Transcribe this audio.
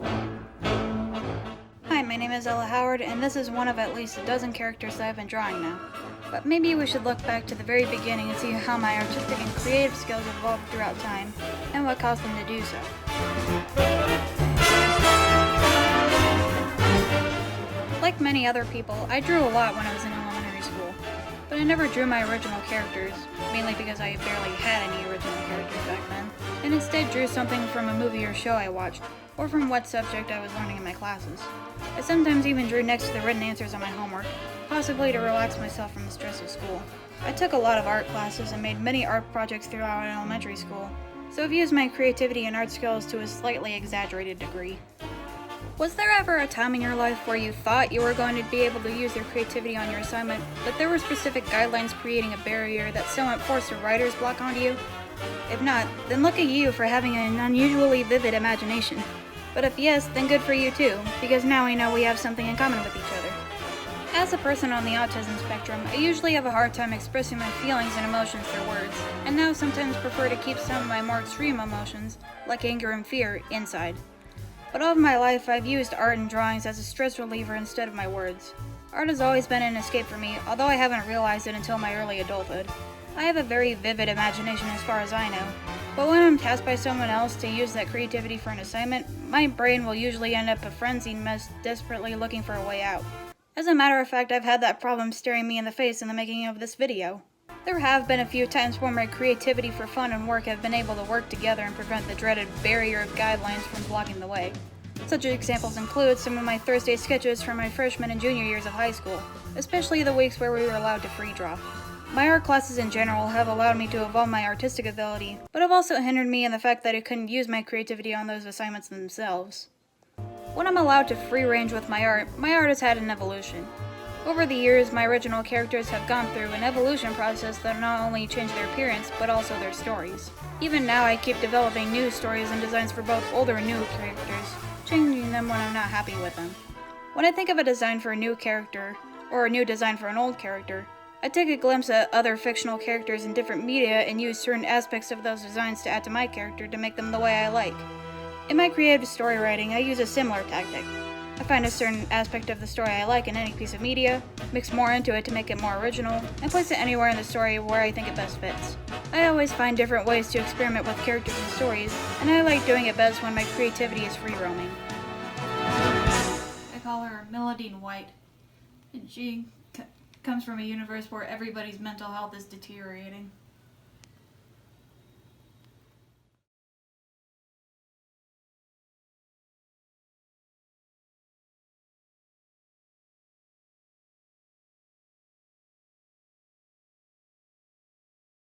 Hi, my name is Ella Howard, and this is one of at least a dozen characters that I've been drawing now. But maybe we should look back to the very beginning and see how my artistic and creative skills evolved throughout time, and what caused them to do so. Like many other people, I drew a lot when I was in elementary school, but I never drew my original characters, mainly because I barely had any original characters back then, and instead drew something from a movie or show I watched, or from what subject I was learning in my classes. I sometimes even drew next to the written answers on my homework, possibly to relax myself from the stress of school. I took a lot of art classes and made many art projects throughout elementary school, so I've used my creativity and art skills to a slightly exaggerated degree. Was there ever a time in your life where you thought you were going to be able to use your creativity on your assignment, but there were specific guidelines creating a barrier that somewhat forced a writer's block onto you? If not, then look at you for having an unusually vivid imagination. But if yes, then good for you too, because now I know we have something in common with each other. As a person on the autism spectrum, I usually have a hard time expressing my feelings and emotions through words, and now sometimes prefer to keep some of my more extreme emotions, like anger and fear, inside. But all of my life, I've used art and drawings as a stress reliever instead of my words. Art has always been an escape for me, although I haven't realized it until my early adulthood. I have a very vivid imagination as far as I know, but when I'm tasked by someone else to use that creativity for an assignment, my brain will usually end up a frenzied mess, desperately looking for a way out. As a matter of fact, I've had that problem staring me in the face in the making of this video. There have been a few times where my creativity for fun and work have been able to work together and prevent the dreaded barrier of guidelines from blocking the way. Such examples include some of my Thursday sketches from my freshman and junior years of high school, especially the weeks where we were allowed to free draw. My art classes in general have allowed me to evolve my artistic ability, but have also hindered me in the fact that I couldn't use my creativity on those assignments themselves. When I'm allowed to free range with my art has had an evolution. Over the years, my original characters have gone through an evolution process that not only changed their appearance, but also their stories. Even now, I keep developing new stories and designs for both older and new characters, changing them when I'm not happy with them. When I think of a design for a new character, or a new design for an old character, I take a glimpse at other fictional characters in different media and use certain aspects of those designs to add to my character to make them the way I like. In my creative story writing, I use a similar tactic. I find a certain aspect of the story I like in any piece of media, mix more into it to make it more original, and place it anywhere in the story where I think it best fits. I always find different ways to experiment with characters and stories, and I like doing it best when my creativity is free roaming. I call her Milladine White, and she comes from a universe where everybody's mental health is deteriorating.